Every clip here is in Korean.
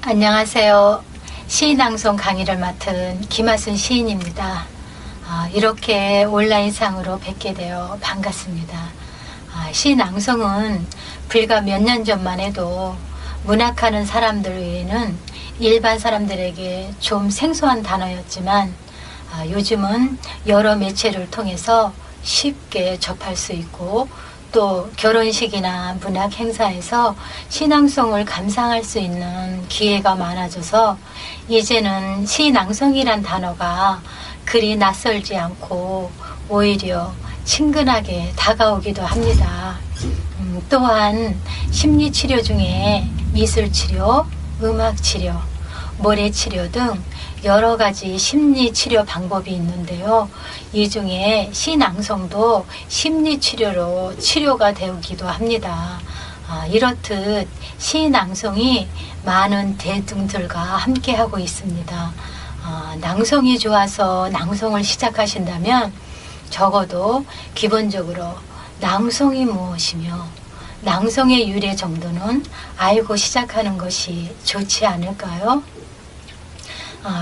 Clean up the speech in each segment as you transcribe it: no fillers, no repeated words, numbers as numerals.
안녕하세요. 시인낭송 강의를 맡은 김하순 시인입니다. 이렇게 온라인상으로 뵙게 되어 반갑습니다. 시낭송은 불과 몇 년 전만 해도 문학하는 사람들 외에는 일반 사람들에게 좀 생소한 단어였지만 요즘은 여러 매체를 통해서 쉽게 접할 수 있고 또 결혼식이나 문학 행사에서 시낭송을 감상할 수 있는 기회가 많아져서 이제는 시낭송이란 단어가 그리 낯설지 않고 오히려 친근하게 다가오기도 합니다. 또한 심리치료 중에 미술치료, 음악치료, 모래치료 등 여러 가지 심리치료 방법이 있는데요. 이 중에 시낭송도 심리치료로 치료가 되기도 합니다. 이렇듯 시낭송이 많은 대중들과 함께하고 있습니다. 낭송이 좋아서 낭송을 시작하신다면 적어도 기본적으로 낭송이 무엇이며 낭송의 유래 정도는 알고 시작하는 것이 좋지 않을까요?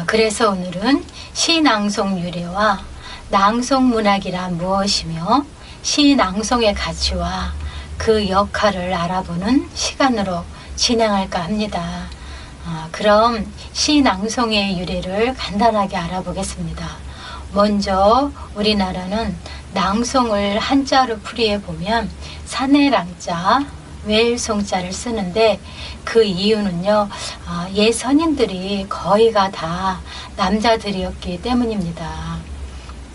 그래서 오늘은 시낭송 유래와 낭송문학이란 무엇이며 시낭송의 가치와 그 역할을 알아보는 시간으로 진행할까 합니다. 그럼 시낭송의 유래를 간단하게 알아보겠습니다. 먼저 우리나라는 낭송을 한자로 풀이해 보면 사내랑자, 외일송자를 쓰는데 그 이유는요, 예선인들이 거의가 다 남자들이었기 때문입니다.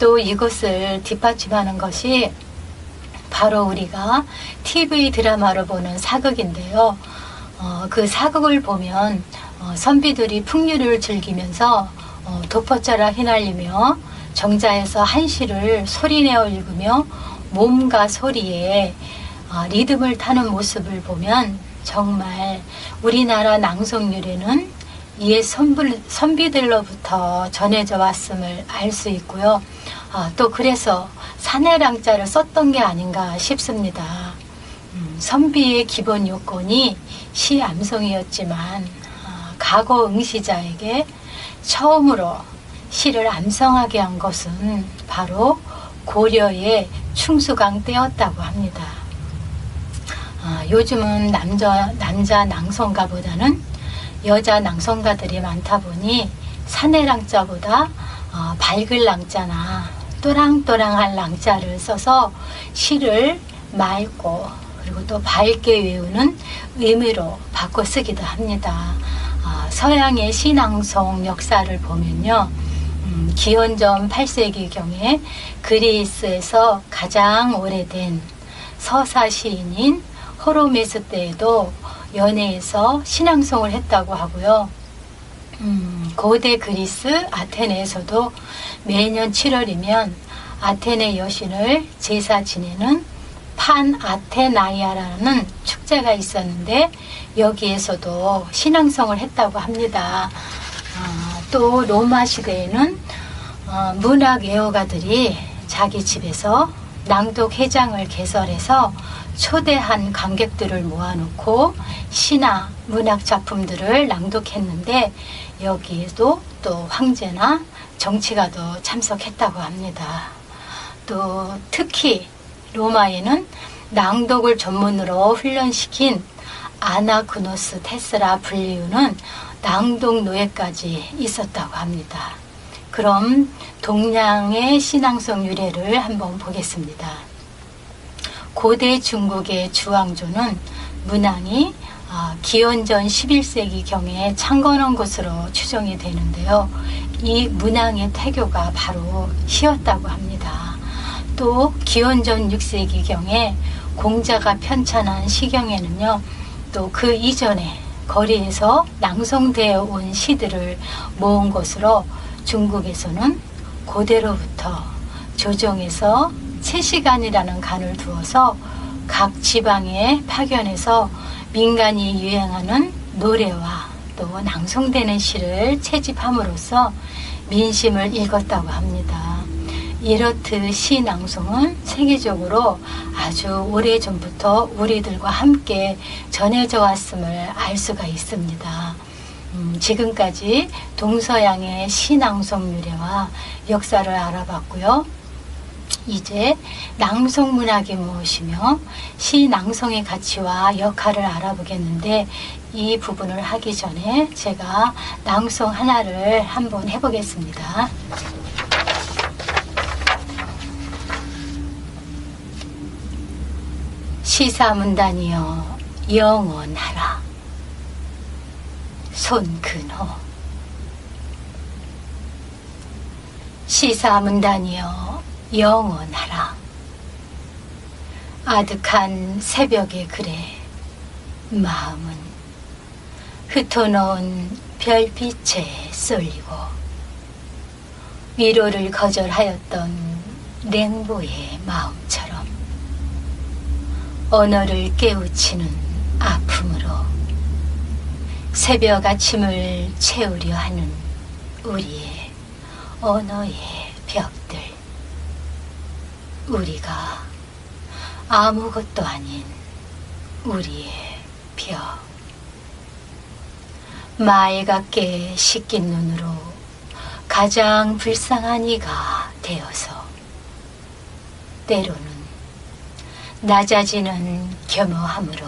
또 이것을 뒷받침하는 것이 바로 우리가 TV 드라마로 보는 사극인데요. 그 사극을 보면 선비들이 풍류를 즐기면서 도포자라 휘날리며 정자에서 한시를 소리내어 읽으며 몸과 소리에 리듬을 타는 모습을 보면 정말 우리나라 낭송 유래는 옛 선비들로부터 전해져 왔음을 알 수 있고요. 또 그래서 사내랑자를 썼던 게 아닌가 싶습니다. 선비의 기본 요건이 시암송이었지만 과거 응시자에게 처음으로 시를 암송하게 한 것은 바로 고려의 충수강 때였다고 합니다. 요즘은 남자 낭송가보다는 여자 낭송가들이 많다 보니 사내랑자보다 밝을 랑자나 또랑또랑한 랑자를 써서 시를 맑고 그리고 또 밝게 외우는 의미로 바꿔 쓰기도 합니다. 서양의 시낭송 역사를 보면요, 기원전 8세기경에 그리스에서 가장 오래된 서사 시인인 호로메스 때에도 연해에서 시낭송을 했다고 하고요. 고대 그리스 아테네에서도 매년 7월이면 아테네 여신을 제사 지내는 판아테나이아라는 축제가 있었는데 여기에서도 시낭송을 했다고 합니다. 또 로마 시대에는 문학 애호가들이 자기 집에서 낭독회장을 개설해서 초대한 관객들을 모아놓고 시나 문학 작품들을 낭독했는데 여기에도 또 황제나 정치가도 참석했다고 합니다. 또 특히 로마에는 낭독을 전문으로 훈련시킨 아나크노스 테스라 불리우는 낭독 노예까지 있었다고 합니다. 그럼 동양의 시낭송 유래를 한번 보겠습니다. 고대 중국의 주왕조는 문왕이 기원전 11세기경에 창건한 것으로 추정이 되는데요. 이 문왕의 태교가 바로 시였다고 합니다. 또 기원전 6세기경에 공자가 편찬한 시경에는요, 또 그 이전에 거리에서 낭송되어 온 시들을 모은 것으로 중국에서는 고대로부터 조정에서 채시간이라는 간을 두어서 각 지방에 파견해서 민간이 유행하는 노래와 또 낭송되는 시를 채집함으로써 민심을 읽었다고 합니다. 이렇듯 시낭송은 세계적으로 아주 오래전부터 우리들과 함께 전해져 왔음을 알 수가 있습니다. 지금까지 동서양의 시낭송 유래와 역사를 알아봤고요. 이제 낭송문학이 무엇이며 시낭송의 가치와 역할을 알아보겠는데, 이 부분을 하기 전에 제가 낭송 하나를 한번 해보겠습니다. 시사문단이여 영원하라. 손근호. 시사문단이여 영원하라. 아득한 새벽의 글에 마음은 흩어놓은 별빛에 쏠리고, 위로를 거절하였던 냉보의 마음처럼 언어를 깨우치는 아픔으로 새벽 아침을 채우려 하는 우리의 언어의 벽들, 우리가 아무것도 아닌 우리의 벽, 말 같게 씻긴 눈으로 가장 불쌍한 이가 되어서 때로는 낮아지는 겸허함으로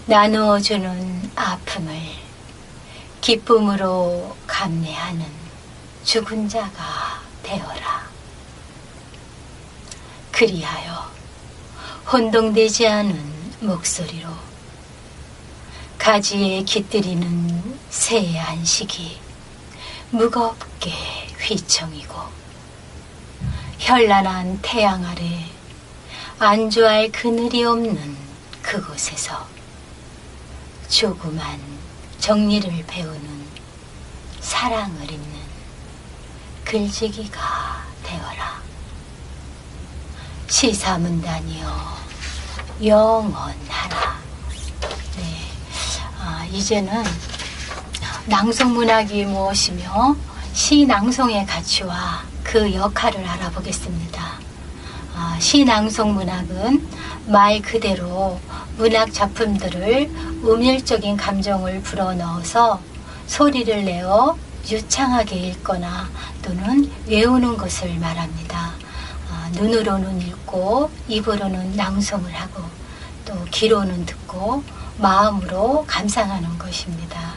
나누어주는 아픔을 기쁨으로 감내하는 죽은 자가 되어라. 그리하여 혼동되지 않은 목소리로 가지에 깃들이는 새의 안식이 무겁게 휘청이고, 현란한 태양 아래 안주할 그늘이 없는 그곳에서 조그만 정리를 배우는 사랑을 잇는 글지기가 되어라. 시사문단이여 영원하라. 네, 이제는 낭송문학이 무엇이며 시낭송의 가치와 그 역할을 알아보겠습니다. 시낭송문학은 말 그대로 문학 작품들을 음율적인 감정을 불어넣어서 소리를 내어 유창하게 읽거나 또는 외우는 것을 말합니다. 눈으로는 읽고 입으로는 낭송을 하고 또 귀로는 듣고 마음으로 감상하는 것입니다.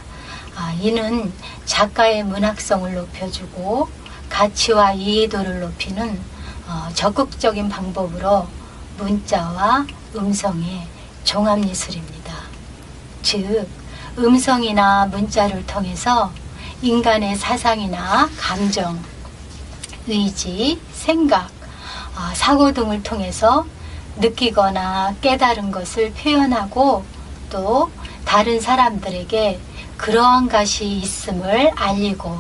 이는 작가의 문학성을 높여주고 가치와 이해도를 높이는 적극적인 방법으로 문자와 음성의 종합예술입니다. 즉, 음성이나 문자를 통해서 인간의 사상이나 감정, 의지, 생각, 사고 등을 통해서 느끼거나 깨달은 것을 표현하고 또 다른 사람들에게 그러한 것이 있음을 알리고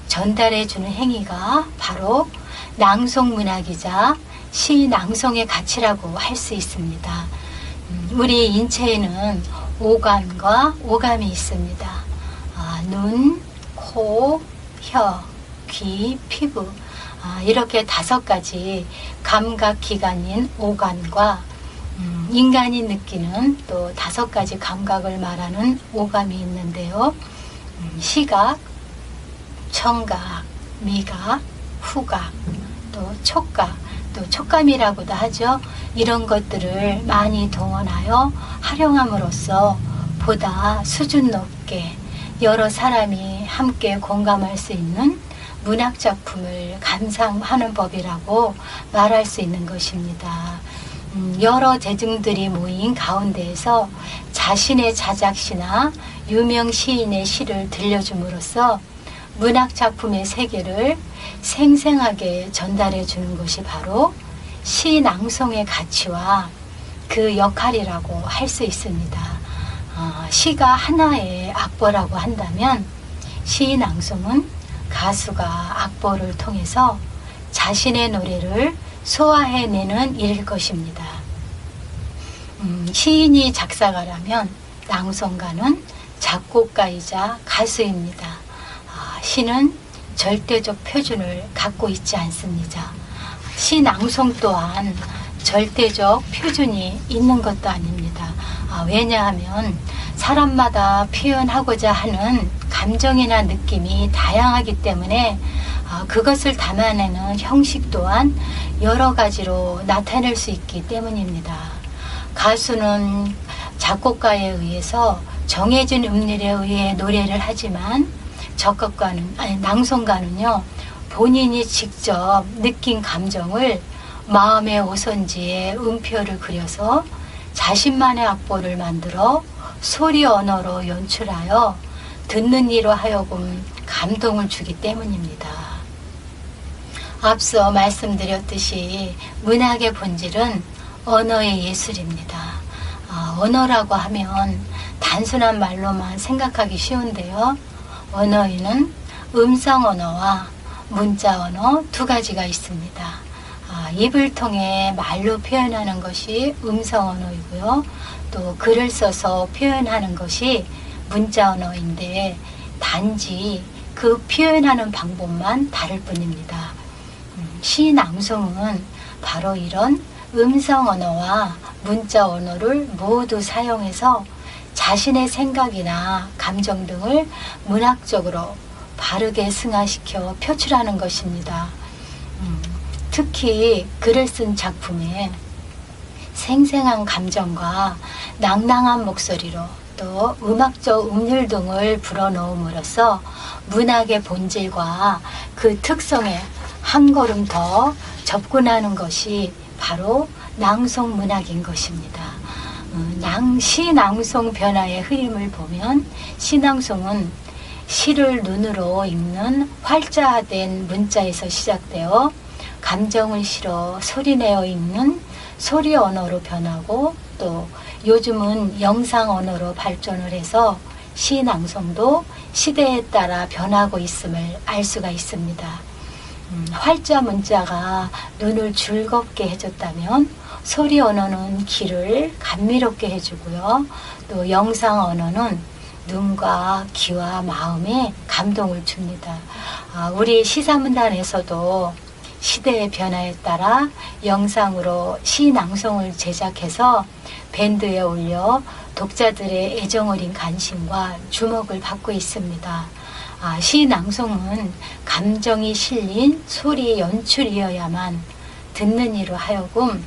전달해주는 행위가 바로 낭송문학이자 시낭송의 가치라고 할 수 있습니다. 우리 인체에는 오감과 오감이 있습니다. 눈, 코, 혀, 귀, 피부, 이렇게 5가지 감각기관인 오감과 인간이 느끼는 또 5가지 감각을 말하는 오감이 있는데요. 시각, 청각, 미각, 후각, 또 촉각, 또 촉감이라고도 하죠. 이런 것들을 많이 동원하여 활용함으로써 보다 수준 높게 여러 사람이 함께 공감할 수 있는 문학작품을 감상하는 법이라고 말할 수 있는 것입니다. 여러 대중들이 모인 가운데에서 자신의 자작시나 유명 시인의 시를 들려줌으로써 문학작품의 세계를 생생하게 전달해 주는 것이 바로 시낭송의 가치와 그 역할이라고 할 수 있습니다. 시가 하나의 악보라고 한다면 시낭송은 가수가 악보를 통해서 자신의 노래를 소화해내는 일일 것입니다. 시인이 작사가라면 낭송가는 작곡가이자 가수입니다. 시는 절대적 표준을 갖고 있지 않습니다. 시낭송 또한 절대적 표준이 있는 것도 아닙니다. 왜냐하면 사람마다 표현하고자 하는 감정이나 느낌이 다양하기 때문에 그것을 담아내는 형식 또한 여러 가지로 나타낼 수 있기 때문입니다. 가수는 작곡가에 의해서 정해진 음률에 의해 노래를 하지만 낭송가는요, 본인이 직접 느낀 감정을 마음의 오선지에 음표를 그려서 자신만의 악보를 만들어 소리 언어로 연출하여 듣는 이로 하여금 감동을 주기 때문입니다. 앞서 말씀드렸듯이 문학의 본질은 언어의 예술입니다. 언어라고 하면 단순한 말로만 생각하기 쉬운데요. 언어에는 음성 언어와 문자 언어 두 가지가 있습니다. 입을 통해 말로 표현하는 것이 음성 언어이고요. 또 글을 써서 표현하는 것이 문자 언어인데 단지 그 표현하는 방법만 다를 뿐입니다. 시 낭송은 바로 이런 음성 언어와 문자 언어를 모두 사용해서 자신의 생각이나 감정 등을 문학적으로 바르게 승화시켜 표출하는 것입니다. 특히 글을 쓴 작품에 생생한 감정과 낭낭한 목소리로 또 음악적 음률 등을 불어넣음으로써 문학의 본질과 그 특성에 한 걸음 더 접근하는 것이 바로 낭송 문학인 것입니다. 시낭송 변화의 흐름을 보면 시낭송은 시를 눈으로 읽는 활자된 문자에서 시작되어 감정을 실어 소리내어 읽는 소리 언어로 변하고 또 요즘은 영상 언어로 발전을 해서 시낭송도 시대에 따라 변하고 있음을 알 수가 있습니다. 활자 문자가 눈을 즐겁게 해줬다면 소리 언어는 귀를 감미롭게 해주고요. 또 영상 언어는 눈과 귀와 마음에 감동을 줍니다. 우리 시사문단에서도 시대의 변화에 따라 영상으로 시 낭송을 제작해서 밴드에 올려 독자들의 애정 어린 관심과 주목을 받고 있습니다. 시 낭송은 감정이 실린 소리 연출이어야만 듣는 이로 하여금